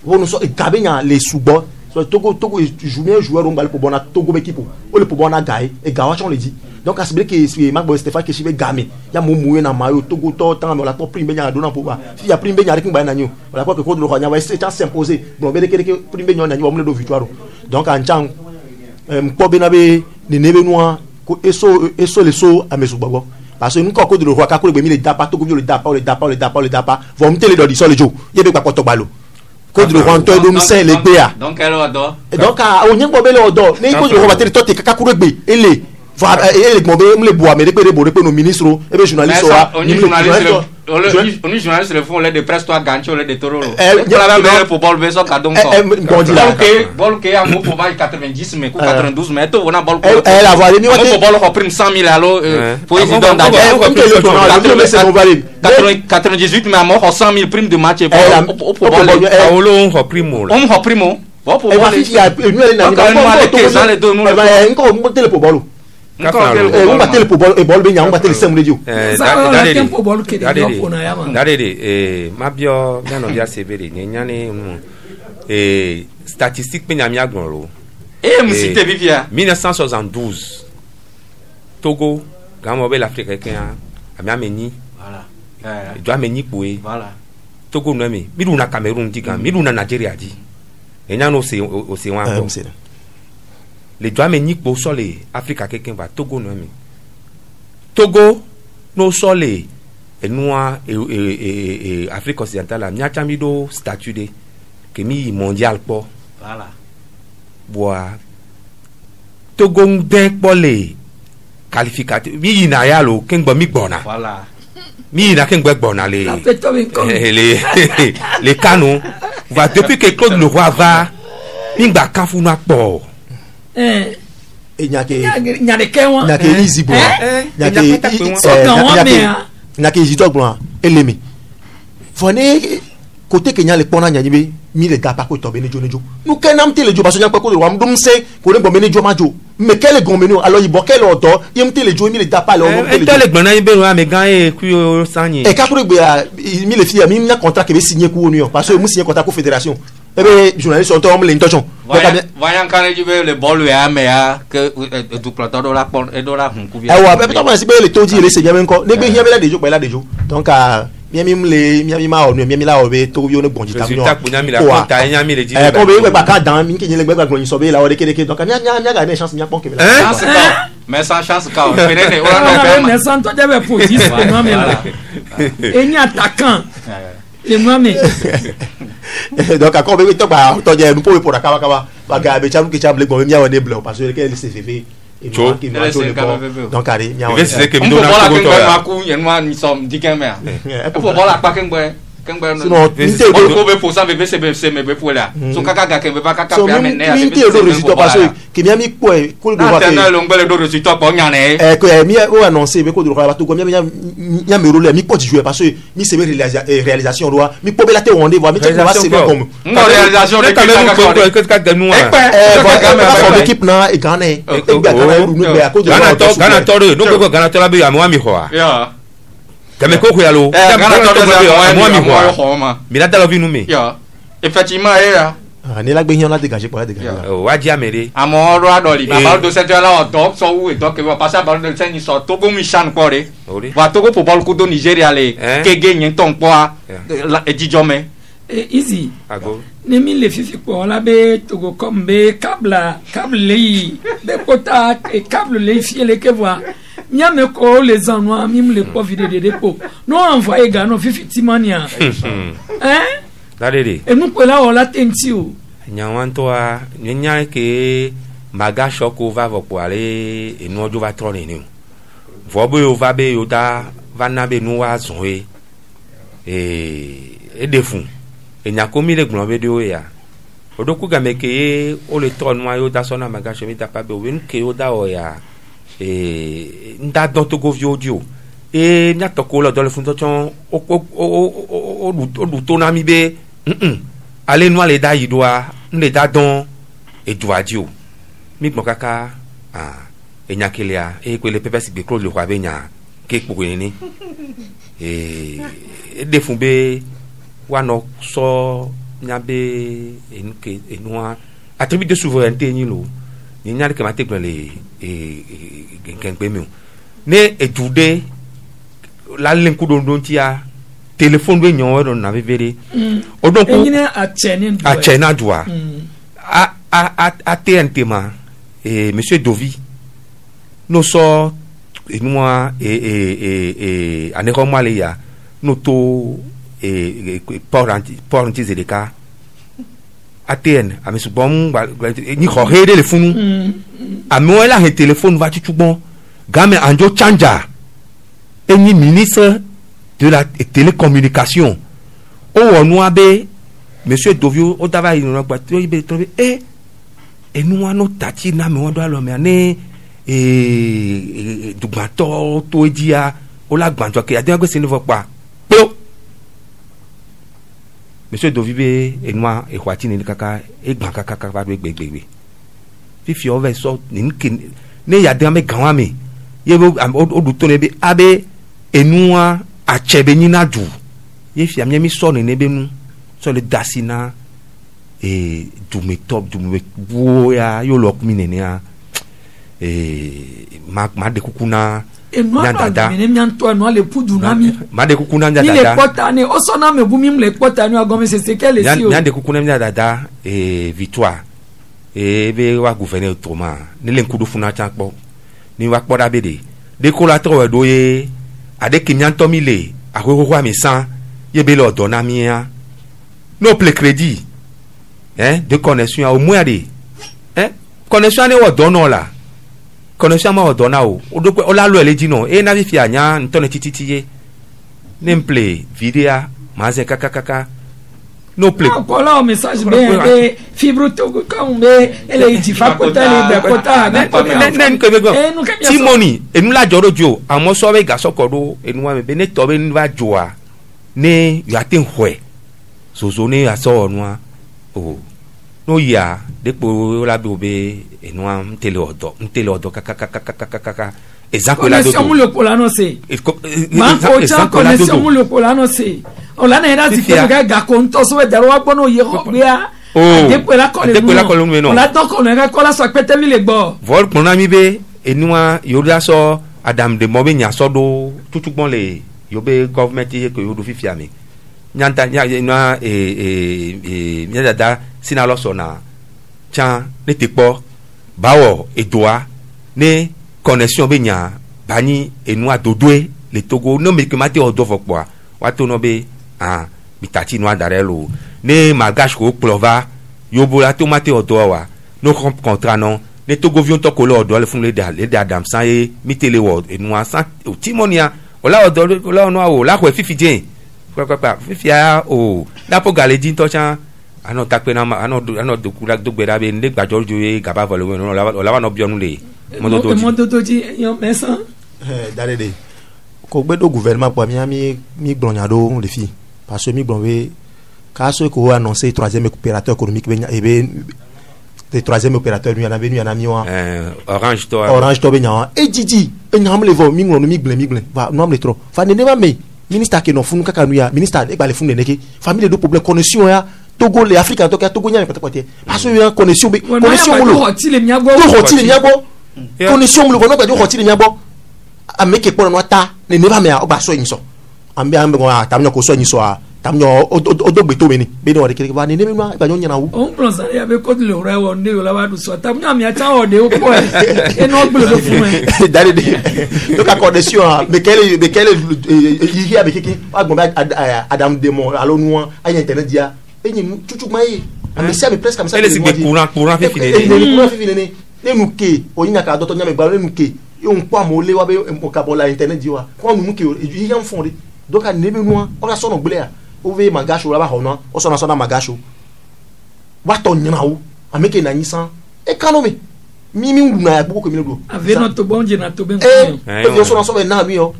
wonu so gabe nya le subo so Togo joueur on bal pour bona Togo équipe o le pour bona gaé et gawa chon le dit donc à ce que c'est Marc Stéphane qui chive gamé ya mo moué na mayo Togo to temps mais la to prime nya dona pour ba fi ya prime nya rek ngba na nyo la quoi que Côte d'Ivoire nya va essayer de s'imposer bon be que prime nya nyo mo le do victoire donc en chang po be na be ni nebe noa ko eso le so a mesu gbagbo parce que nous quand Côte d'Ivoire ka ko le mi le dapa Togo le dapa vont me tele do di so le jo ye be pa ko to balo Côte d'Ivoire to do mse le gbe a donc elle odo donc o nyen gbo be le odo ni Côte d'Ivoire tele to te ka kuro gbe ele ele gbo be mle boa me de pe no ministre e be journaliste oni journaliste le font les de presse toi gancho les de tororo la même pour ball be so ka donc ball que a mo pour 90 mais 92 mais to na ball elle a volé mi wa ball ko prime 100 000 allo président d'Adja 98 mais mo 100 000 prime de match pour ball on ko primo bon pour ball il y a une pour ball on battait le football et ball bien on battait le semble dio dadede mabio bien on dia severe nyane statistique pe nyamia gonro musite vivia 1972 Togo gamo be l'Afrique kenya amia meni voilà do ameni poe voilà Togo no mi midu na Cameroun diga midu na Nigeria di enyano se wan ko les doigts me nique pour soleil Afrique quelqu'un va Togo non mi Togo no soleil et noir et Afrique occidentale la nya chamido statut de que mi mondial po voilà bois Togo de polé qualificatif mi na ya lo kengbo mi gbona voilà mi na kengbo gbona les canons va depuis que Claude Leroy va mi gba kan funu apo nyake nyake kewa nyake easy bro nyake easy dog bro elemi fone côté Kenya le pona nya be mi le gars pas ko to be nejo nous kenam te le jo ba so nya ko wa mdum se ko ne gombe nejo majo mais quel gombe no alors ibo quel oto yem te le jo mi le da pas le on te le gbona ibe no me gan e ku o sanyi e ka pour be mi le fia mi na contrat que be signer ku onu parce que mu signer contrat ko fédération e be journaliste on to am le intention voyant quand je vais le bol ya mais que du plateau do la pon et do la hunku bien e wa be to ma si be le toji le se bien ko ne be hia be la dejo pe la dejo donc miami ma onu miami la obe to yo ne bonji ta no ko be we ba ka dan mi kenye le gba gbon so be la o de kede donc nya ga ne chance mi pon ke chance ka mais sans chance ka o pere ne mais sans to debe pour 10 pour moi là et ni attaquant et moi mais donc ako be to ba to je nu po pour akawa ba ga be cham ki cham le gbon mi ya o ne bleu parce que le CFF donc allez bien c'est que nous voilà que ma ku yen ma ni som dikeme pour voilà pas que sinon ko be pour ça be c'est me be pour là so kaka ga ke be ba kaka pe amene ya mi te do résultat parce que mi ami ko ko do va faire long belle do résultat pour nyane ko mi o annoncer be ko do ba to ko mi nya me rôle mi ko jouer parce que mi c'est réalisation roi mi po be la te on voir mi te va c'est comme réalisation de que nous voilà équipe na e gagner Ghana toro no ko Ghana toro be amwa mi ho ya kame koko ya lo Ghana toro amwa mi ho mi la dalo vinu mi ya effectivement ya ni la gbe yan la dégager pour la dégager wa ji amere amo ro adoli baba do se la o so wu to ke pa sa ba do se ni so to bo mi shan ko re wa to ko football ku do Nigeria le kege yin ton po e jijome easy ne mi le fifi ko la be togo comme be câble le be kota e câble le fi le ke voir nyame ko les anois mi me le ko vide de dépôt non envoyer ga no fifi timania Dadede. E nous là on la tentio. Nyawantoa nya ke maga shoko va vo pour aller et nous va trôner nous. Vobo va be yoda va na be nous wa zonwe. Et defu. E nya komi le glon be de ya. Odoku ga meke o le trône wa yoda sona maga shemi ta pa be wen ke yoda o ya. Nda don to go viodio. E nya to ko lo do le fun to chon o du to na mi be allez nous les da yidoa les da don et doadio mi bon kaka e nyakelia e ko le pepe si be close le kwa be nya ke kpoko ni e defumbe wa no so nyabe enke enua attribut de souveraineté ni lo ni nya ke mate le kenkpe mi ne e jude la lenku don tia téléphone be nyon do na vivere o donc a chena doa a TNT ma et monsieur Dovi no so moi ane ko male ya no to portanti zedeka ATN a monsieur bom ni ko rede le funu a mo la he téléphone va tu bon game anjo chanja et ni ministre de la télécommunication o wonu abe monsieur Dovio o dava ino na gba to ibe to e nous no tati na me won do alo me ani dugbato to dia o la gbanjo ke ade agbe sini fo pa po monsieur Dovio be enua e hwati ni kaka e gban kaka ba do gbegbe fifi o ve so ni ne ya de me gan wa me ye o du to ne be abe enua achebe nyina du ye fi amye mi so ne be nu so le dasina du me top du me wo ya yo lo kumi ne ya ma de kukuna nya dada ne nyanto no le pudu na mi ma de kukuna nya dada ni le pota ne o so na me bu mi le pota ni agome se kele si o nya de kukuna nya dada victoire be wa gouverneur Thomas ne le nkudu funa chankpo ni wa kpoda bede de ko la tro do ye ade kimyanto mi le akoko mi san ye be lo dona mi ya no play crédit de connexion au moins de connexion ne wo dono la connexion ma wo dona o do o la lo ele di no e na fi anya ntone tititi ye nem play video ma ze kaka no play ko la o message be fibre to ko be ele di fa ko ta le be ko ta timoni enu la joro jo amo so be ga soko do enu wa be ne to be ni va joa ne yate hwe soso ne aso onua o no ya depo la be enua ntele odo kaka exact la do connexion le polano c'est ma ko cha connexion le polano c'est o la na era si que ga konto so da ro agbo no ye ho bia depo la colonne no la to colonne ko la so pete mi le gbo vol pona mi be enua yoda so adam de mo be nya so do tutugbon le yobe government ye ko yodo fifia mi nyanta nya na nya dada sina lo so na cha ne tepo bawo edoa ne connexion be nya bani enua dodoe le Togo no me kemate odo fokwa wato no be bitati no adarelo ne malgache ko plova yobo la tomate odo wa no contrat non ne Togo vion to ko lo odo le fun le adam san e mitele wo enua san timonia ola odo ola no awo la ko fifidien kwa fifia o la po galedi to chan ano takpe na ano do kula do gbera be ne gbajo joye gaba volo no la no bionu le modo ji yo mesa dalede ko gbe do gouvernement po mi gbronya do le fi parce que mi gbronwe ka so ko annoncer troisième opérateur économique be le troisième opérateur mi ana mi wa orange to be nya e jiji e nya am le vo mi ngro mi gble va no am le trop fa ne ma me ministre ke no funu kaka nu ya ministre e gba le funu neke famille de problème connexion ya Togo les Africains to ka Togo nya peut-être parce que connexion mulo hoti le miabo connexion mulo no ba do hoti le miabo ameke po no ta ne ba me o ba so yin so ambe ko tamnyo ko so yin so tamnyo odogbe to meni be no de kire ba ne me no ba nyo na wu on pronsa ya be ko le ora wo ne la ba du so tamnyo mi ata o de o ko e no gbe lo fun e dale de donc la connexion mais quel yi avec qui agbon Adam Demon alo nu a internet dia e ni tutu mai mais ça me presque comme ça elle c'est courant fait finir ne nu ke o yin ka do to nya me gba nu ke yo npo mo le wa be mo ka bo la internet dia wa ko nu ke yi yan fon de donc a ne be nu o la so no gbele a o ve magasho la ba ho no o so na magasho wa to nyina wo ameke na nyisan e kanome mi na ya gboko mi lo do ave no to bonje na to ben ko e so na so be na mi o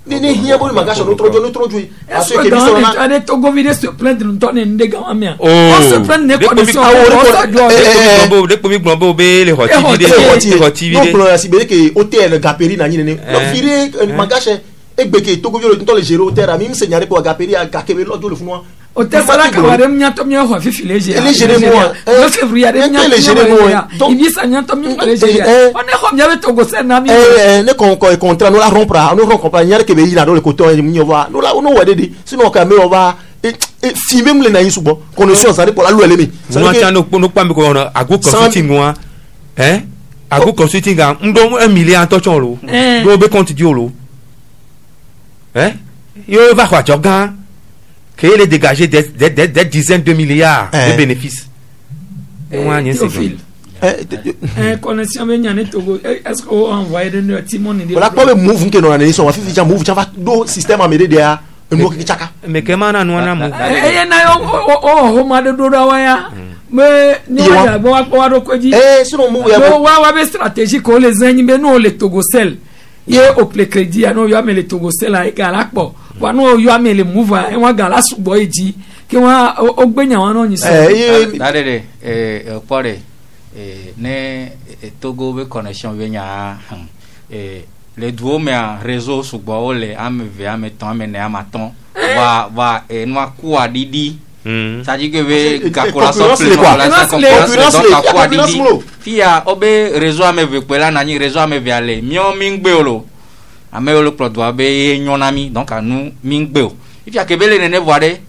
ni hia bo magasho no trojo aso ke bi so na ane to go vide se plaindre no to ne ndega amia on se plaindre ne connexion de ko mi gbombo be le hoti donc no si be ke hôtel gaperi na nyine no vire magasho egbeke to go vire to le gérer hôtel ami mi se nyare ko gaperi a gakebe lojo le funwa hôtel sala ka ware mnyato mnya ho fifi le gérer moi le février mnyato donc ibi sa nyato mnya le gérer on est comme y avait Togo c'est na mi ne kon contrat no la rompre nyare ke be yi na do le coton mi va no la no wede de sinon ka me on va si même le na yi subo connexion ça pour la lo elemi ça no tiano no pambe ko na ago consulting wa ago consulting ga ndo 1 million to chon lo do be compte di lo yo va quoi jogan qu'il est dégagé des dizaines de milliards de bénéfices. Connexion Togo. Est-ce qu'on envoie de Timon et voilà pas le move que nous avons on fait move tu vas do système amédé derrière nous qui chaka mais comment na nous na move oh ma de do ya mais ni ya bo wa do ko ji sinon move ya wa be stratégie ko les anyi be no le Togo sel ye au play crédit ya no yo amele Togo sel a galakpo wa no yo amele move e wa gala subo eji ki wa ogbenya wa no yin so dade pore ne Togo be connexion be nya le duo me réseau subo le amve ameton me ne amaton va no kwa didi ça dit que ve calculation fia obe réseau amve pela na ni réseau amve ale mio mingbeolo ameolo produit be nyonami donc à nous mingbe fia ke bele ne voade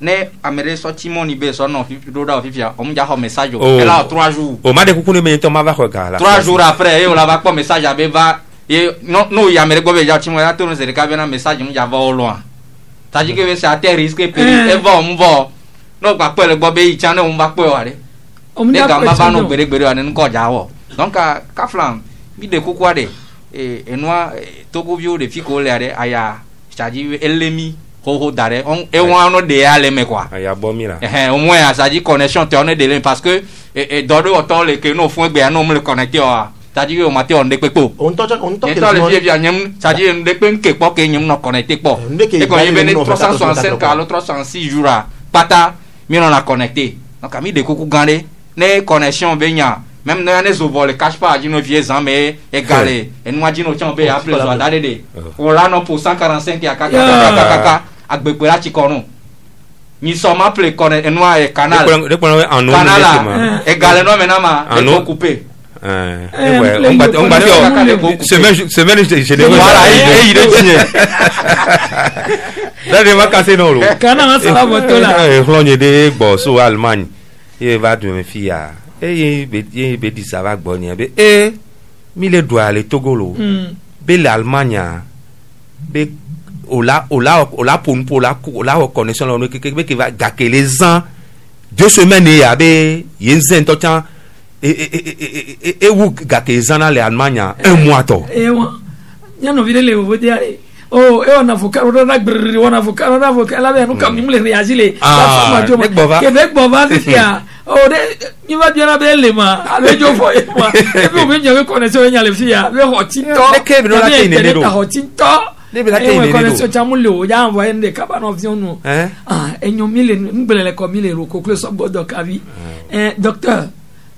ne amere sorti moni be so no do da fia on ja ho message et là 3 jours o ma de kukune me to ma va ko gala 3 jours après on la va pas message abe va et no ya mere go be ja timo ya to no se ka be na message mu ja va au loin ça dit que c'est à terre risque périr et va on va no gba pe le gbo be icha na on va pe wa re ne ga ma ba no gbere wa ne ko ja wo donc ka flam bi de kokwa de enwa Togo vio de fiko le are aya chaji elemi ho dare on e won no de ale me kwa aya bomi la au moins ça dit connexion te on est de parce que do do autant le que no fun gbe no me le connecter c'est-à-dire on maté on dekpepo on toque et toi les vieux nyam c'est-à-dire on dekpenke po ke nyam no connecté po et quand il venait 365 alors 306 jours pata mi on a connecté donc ami de kuku gandé né connexion benya même dans les ovos le cache pas dino vieux ans mais égalé et nous dino tiens be après zo dade de on là non pour 145 ya kaka agbepela chikono ni soma play connaît et noir et canal canal égalé non maintenant ma est coupé on va semaine je l'ai voilà il est signé là il va casser non lo kana sala moto là clogne de bosso Allemagne il va de me fille et il dit ça va bonne et mille doit aller Togolo be l'Allemagne be ola pour la reconnaissance là qui va gâter les ans 2 semaines et abe yenzen to temps et vous gâter les ans là l'Allemagne 1 mois to et moi nyano vile le vous dire oh et on avocat on avocat là ben nous comme nous les réagir les Québec bova fia oh de il va bien avec les mains avec jo fo et moi et puis on vient de connaître il y a les filles avec hotinto hotinto les connaisseurs chamulio ya envoyer des cabanes avion nous et nous mille nous comme mille euros que ça bodo kavi docteur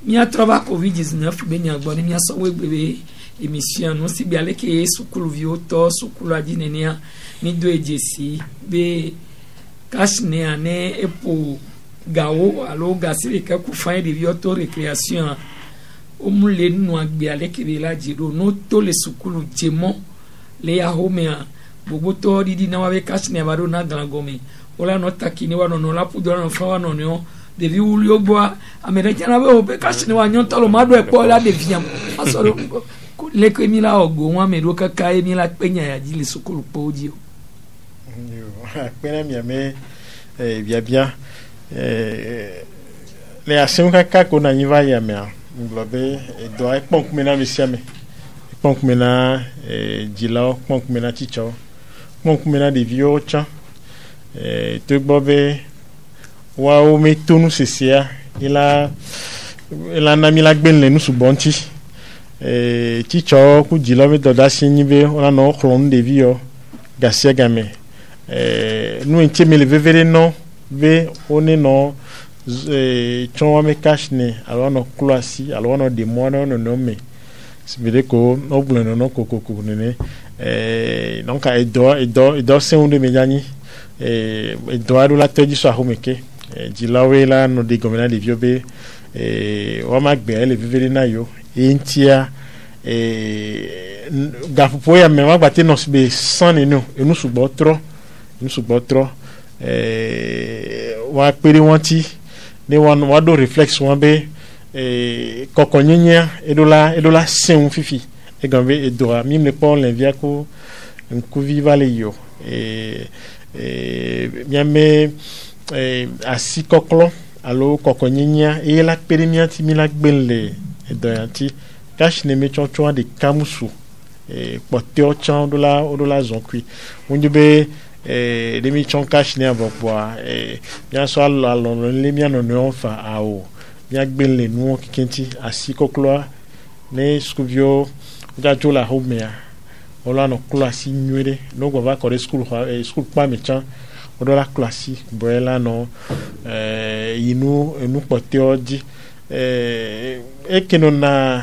mi a trouvé covid-19 benya gboni mi a so we bebe émission nous si bien que sukulu vioto sukulu adinenia mi do ejesi be kashne ane epo gawo alo gasiri ka ku fin de vioto récréation o mule nu agbe ale kebe la jiro no to le sukulu jemo le ya homea boboto didi na wabe kashne baro na glangome ola no takini wa no la pudo no fa wa no no devi ulio boa americana be o be kashne wa nyon tolo mado e po la deviam asoro le ko mi la ogo won me ro kaka mi la penya ya jili sukulu po odi o pena mi ame bien le asim kaka ko na nyiva ya me nglobe do ai ponk mena mi siame ponk mena jila ponk mena chicho ponk mena de vio cha to bobe wa o me tonu sesia ila na mi la gben le nu subonti chicho ku jila be do da sinyibe ona no klon de vio gasia game nous intime le vevere no ve one no chonwa me kashne alors no kloasi alors no de moi no no me sibere ko no blo no kokoko nene donc edo se unde mejani edo adu la toji so ahomeke jilawe la no de gomena de viobe wa magbe le vevere na yo entia gafupo ya me wa gbate no be san enu subotro wa pere won ti ni wa do reflex won be kokonyenya edola sen fifi e gambe edora mi me pon l'envia ko nku viva le yo bien me asi koklo alo kokonyenya e la pere mi anti mi la gbenle edoyanti cash ne me chonchon de kamusu poteo chan odola zonkui unjube demi chon cash ne avopwa bien so alon le mi anon fa ao bien gbenle nu kikenti asi koklo ne skuvio gajo la homea ola no klasi nyure no go va kore school pa me chan odola klasi boela no inu poteo di ekeno na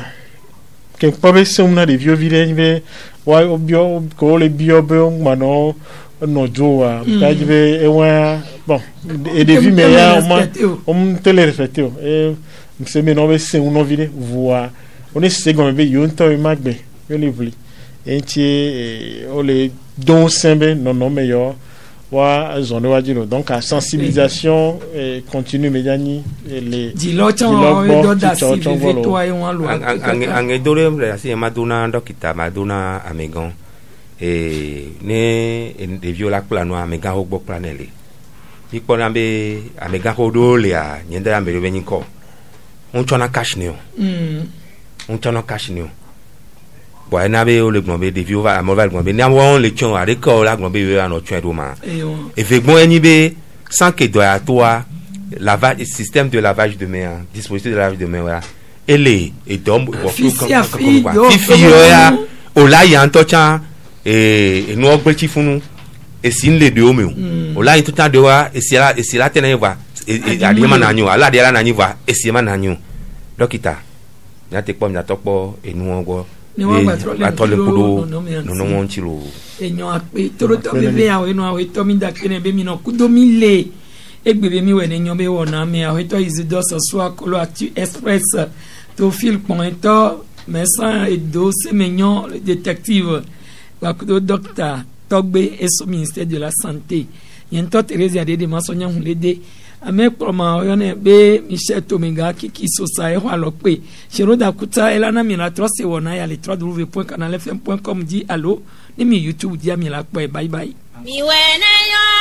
que pove ser una de vieux village wa obio ko le bio be mano no joa ka jibe e wa bon et de vie meilleur on tele respecté et c'est mais non mais c'est un village voir on est second be yo nto magbe yo le vli enti o le don sembe non meilleur wa zone wa dino donc la sensibilisation continue mediani les angedore asi maduna dokita maduna amegan ne de viola plano amegan ogbo planele ikpona be amegan odole a nyenda ambe be nyiko on chona cash ne on chona cash ne bon na be o le gbon be de vio va mo va gbon be na won le chon a de ko la gbon be we an o chon do ma et fait bon eni be sans que doit à toi lavage système de lavage de main dispositif de lavage de main voilà ele edom Fifi ya ola ya ntocha enu ogbechi funu esi nle de omi ola yin tuta de wa esi la tene va adi ma na nyu ala de la na nyu va esi ma na nyu dokita ya te pom ya topo enu ogwo ni wa atole kudo no won chilo enyo ape toro to bebe ya enu awe to mi da kene be mi no kudo mi le egbebe mi we ne nyo be wona mi awe to Isidore so akolo atu express to fil pointo médecin et dossier mignon le détective la kudo docteur togbe et au ministère de la santé yento Thérèse de masonya hulede ame proma yone be Michel Tomenga qui sosa e wa lokpe chero da kuta elana mi la 3 se wona ya le www.canalfm.com dit allô ni mi YouTube dia mi la bye bye mi wene yo